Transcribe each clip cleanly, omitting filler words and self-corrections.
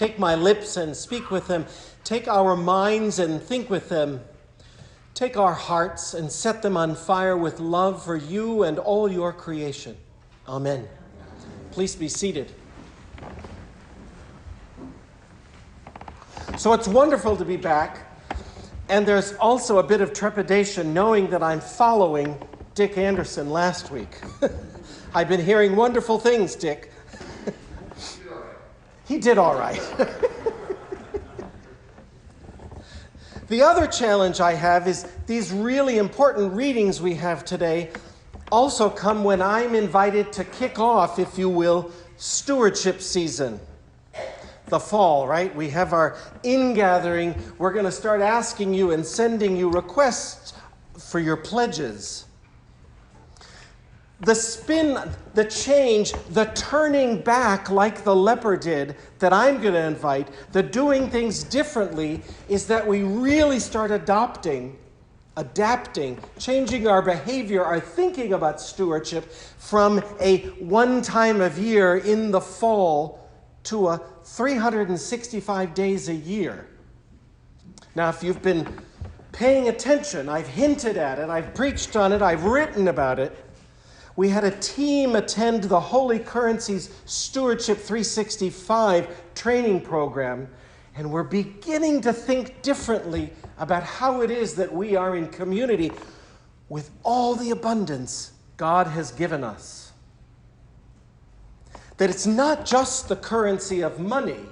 Take my lips and speak with them. Take our minds and think with them. Take our hearts and set them on fire with love for you and all your creation. Amen. Please be seated. So it's wonderful to be back. And there's also a bit of trepidation knowing that I'm following Dick Anderson last week. I've been hearing wonderful things, Dick. He did all right. The other challenge I have is these really important readings we have today also come when I'm invited to kick off, if you will, stewardship season. The fall, right? We have our ingathering. We're going to start asking you and sending you requests for your pledges. The spin, the change, the turning back like the leper did that I'm going to invite, the doing things differently, is that we really start adapting, changing our behavior, our thinking about stewardship from a one time of year in the fall to a 365 days a year. Now, if you've been paying attention, I've hinted at it, I've preached on it, I've written about it. We had a team attend the Holy Currencies Stewardship 365 training program, and we're beginning to think differently about how it is that we are in community with all the abundance God has given us. That it's not just the currency of money,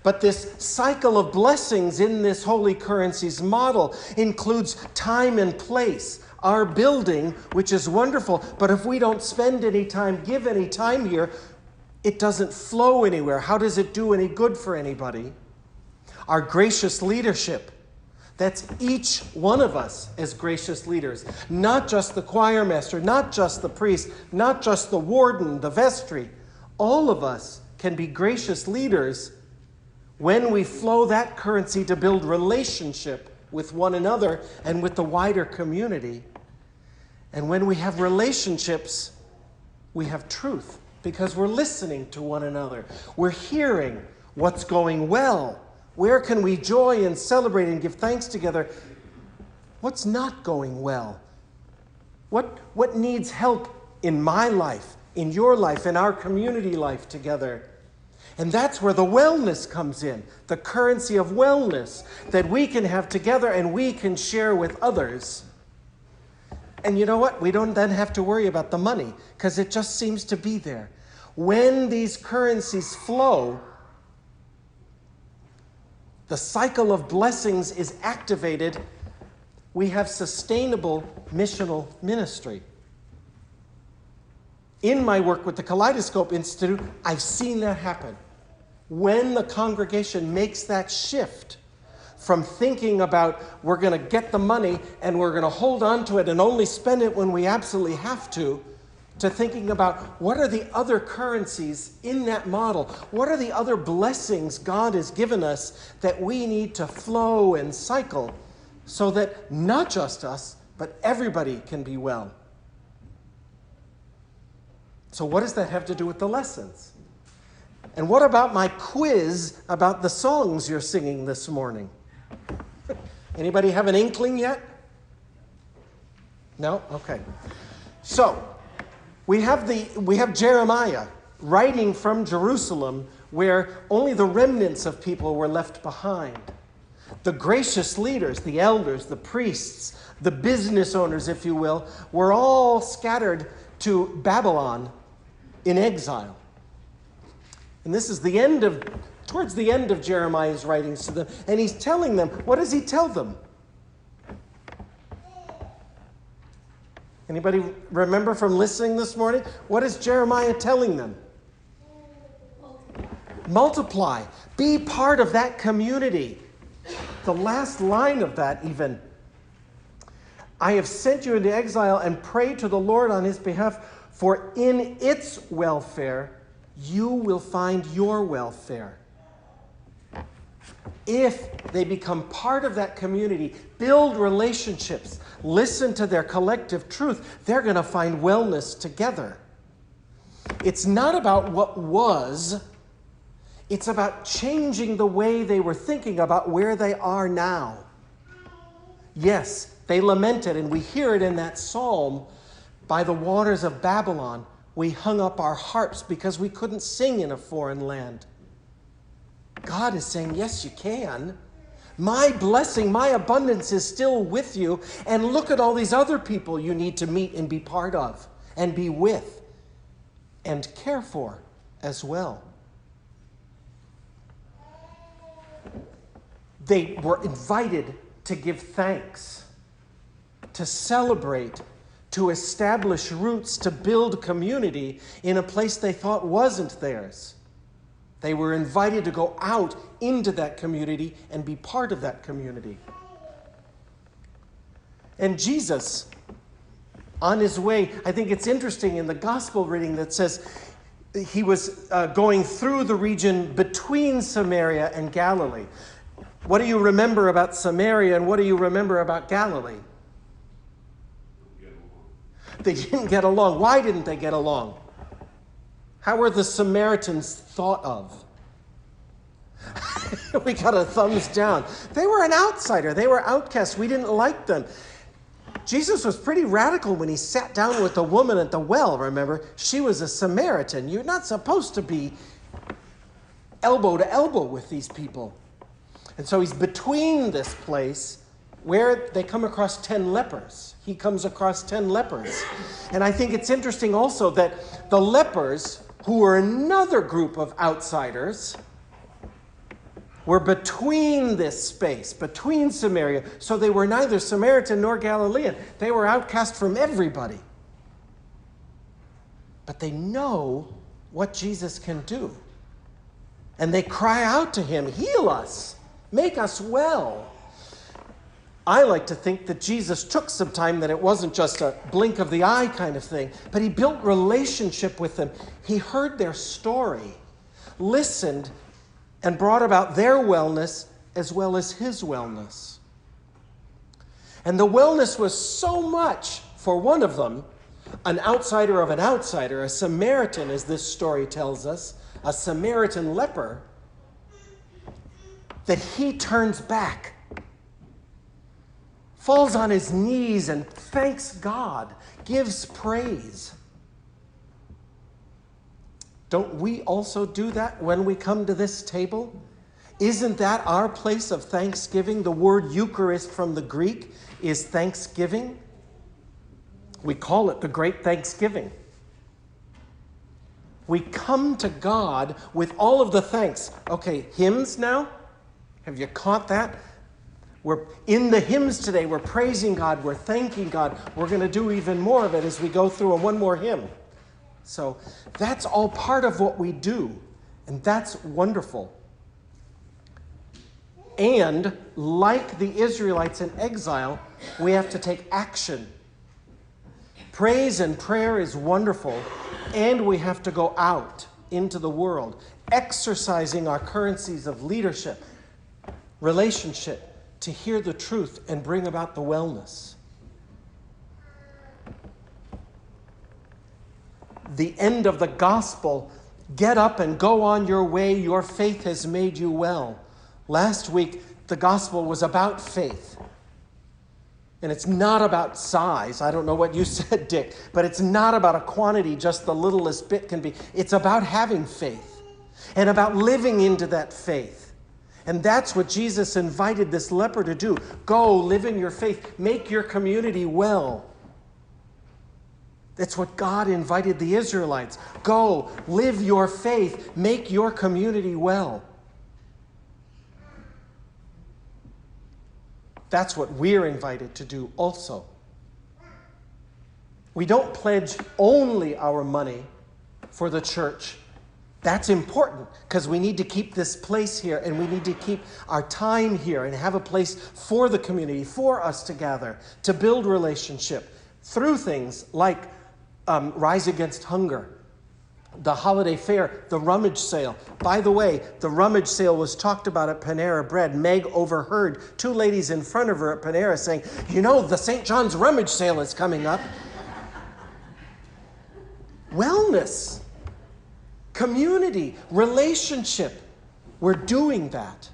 but this cycle of blessings in this Holy Currencies model includes time and place. Our building, which is wonderful, but if we don't spend any time, give any time here, it doesn't flow anywhere. How does it do any good for anybody? Our gracious leadership. That's each one of us as gracious leaders. Not just the choir master, not just the priest, not just the warden, the vestry. All of us can be gracious leaders when we flow that currency to build relationship with one another and with the wider community. And when we have relationships, we have truth because we're listening to one another. We're hearing what's going well. Where can we joy and celebrate and give thanks together? What's not going well? What needs help in my life, in your life, in our community life together? And that's where the wellness comes in, the currency of wellness that we can have together and we can share with others. And you know what? We don't then have to worry about the money because it just seems to be there. When these currencies flow, the cycle of blessings is activated. We have sustainable missional ministry. In my work with the Kaleidoscope Institute, I've seen that happen. When the congregation makes that shift from thinking about we're going to get the money and we're going to hold on to it and only spend it when we absolutely have to thinking about what are the other currencies in that model? What are the other blessings God has given us that we need to flow and cycle so that not just us, but everybody can be well? So what does that have to do with the lessons? And what about my quiz about the songs you're singing this morning? Anybody have an inkling yet? No? Okay. So, we have Jeremiah writing from Jerusalem where only the remnants of people were left behind. The gracious leaders, the elders, the priests, the business owners, if you will, were all scattered to Babylon in exile. And this is towards the end of Jeremiah's writings to them. And he's telling them, what does he tell them? Anybody remember from listening this morning? What is Jeremiah telling them? Multiply. Be part of that community. The last line of that even. I have sent you into exile and pray to the Lord on his behalf, for in its welfare you will find your welfare. If they become part of that community, build relationships, listen to their collective truth, they're going to find wellness together. It's not about what was. It's about changing the way they were thinking about where they are now. Yes, they lamented, and we hear it in that psalm, by the waters of Babylon, we hung up our harps because we couldn't sing in a foreign land. God is saying, yes, you can. My blessing, my abundance is still with you. And look at all these other people you need to meet and be part of and be with and care for as well. They were invited to give thanks, to celebrate, to establish roots, to build community in a place they thought wasn't theirs. They were invited to go out into that community and be part of that community. And Jesus, on his way, I think it's interesting in the gospel reading that says he was going through the region between Samaria and Galilee. What do you remember about Samaria and what do you remember about Galilee? They didn't get along. Why didn't they get along? How were the Samaritans thought of? We got a thumbs down. They were an outsider. They were outcasts. We didn't like them. Jesus was pretty radical when he sat down with the woman at the well, remember? She was a Samaritan. You're not supposed to be elbow to elbow with these people. And so he's between this place where they come across 10 lepers. He comes across 10 lepers. And I think it's interesting also that the lepers, who were another group of outsiders, were between this space, between Samaria. So they were neither Samaritan nor Galilean. They were outcast from everybody. But they know what Jesus can do. And they cry out to him, heal us, make us well. I like to think that Jesus took some time, that it wasn't just a blink of the eye kind of thing, but he built relationship with them. He heard their story, listened, and brought about their wellness as well as his wellness. And the wellness was so much for one of them, an outsider of an outsider, a Samaritan, as this story tells us, a Samaritan leper, that he turns back, falls on his knees and thanks God, gives praise. Don't we also do that when we come to this table? Isn't that our place of thanksgiving? The word Eucharist from the Greek is thanksgiving. We call it the Great Thanksgiving. We come to God with all of the thanks. Okay, hymns now? Have you caught that? We're in the hymns today. We're praising God. We're thanking God. We're going to do even more of it as we go through one more hymn. So that's all part of what we do. And that's wonderful. And like the Israelites in exile, we have to take action. Praise and prayer is wonderful. And we have to go out into the world, exercising our currencies of leadership, relationship, to hear the truth and bring about the wellness. The end of the gospel, get up and go on your way, your faith has made you well. Last week, the gospel was about faith. And it's not about size. I don't know what you said, Dick, but it's not about a quantity, just the littlest bit can be. It's about having faith and about living into that faith. And that's what Jesus invited this leper to do. Go, live in your faith, make your community well. That's what God invited the Israelites. Go, live your faith, make your community well. That's what we're invited to do also. We don't pledge only our money for the church. That's important because we need to keep this place here and we need to keep our time here and have a place for the community, for us to gather, to build relationship through things like Rise Against Hunger, the holiday fair, the rummage sale. By the way, the rummage sale was talked about at Panera Bread. Meg overheard two ladies in front of her at Panera saying, you know, the St. John's rummage sale is coming up. Wellness, community, relationship, We're doing that.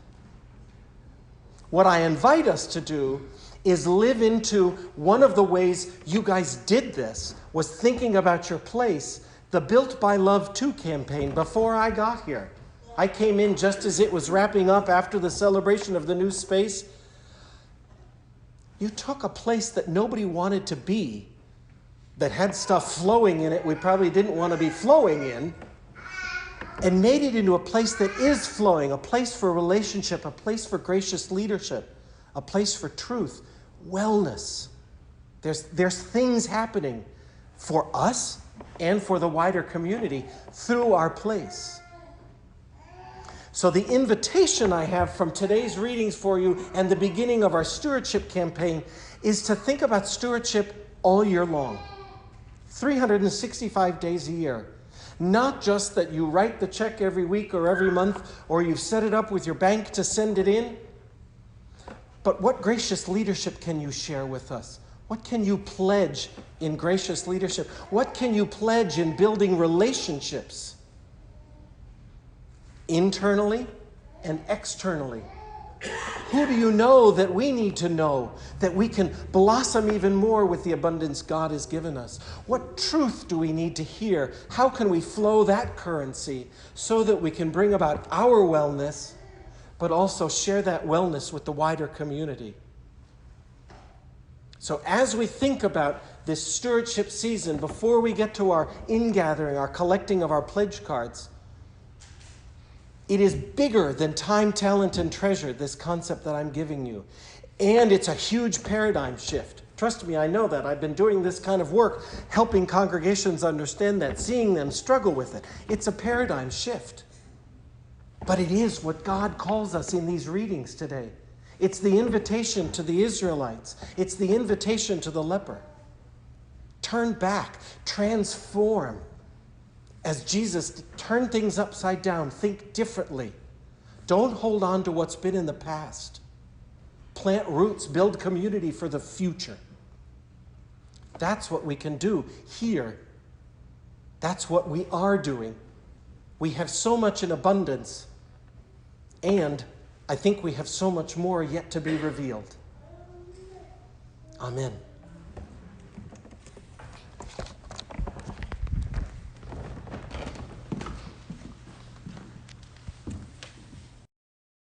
What I invite us to do is live into one of the ways you guys did this, was thinking about your place, the Built by Love 2 campaign before I got here. I came in just as it was wrapping up after the celebration of the new space. You took a place that nobody wanted to be, that had stuff flowing in it we probably didn't want to be flowing in, and made it into a place that is flowing, a place for relationship, a place for gracious leadership, a place for truth, wellness. There's things happening for us and for the wider community through our place. So the invitation I have from today's readings for you and the beginning of our stewardship campaign is to think about stewardship all year long, 365 days a year. Not just that you write the check every week or every month, or you've set it up with your bank to send it in, but what gracious leadership can you share with us? What can you pledge in gracious leadership? What can you pledge in building relationships? Internally and externally. Who do you know that we need to know that we can blossom even more with the abundance God has given us? What truth do we need to hear? How can we flow that currency so that we can bring about our wellness, but also share that wellness with the wider community? So as we think about this stewardship season, before we get to our ingathering, our collecting of our pledge cards, it is bigger than time, talent, and treasure, this concept that I'm giving you. And it's a huge paradigm shift. Trust me, I know that. I've been doing this kind of work, helping congregations understand that, seeing them struggle with it. It's a paradigm shift. But it is what God calls us in these readings today. It's the invitation to the Israelites. It's the invitation to the leper. Turn back, transform. As Jesus turned things upside down, think differently. Don't hold on to what's been in the past. Plant roots, build community for the future. That's what we can do here. That's what we are doing. We have so much in abundance, and I think we have so much more yet to be revealed. Amen.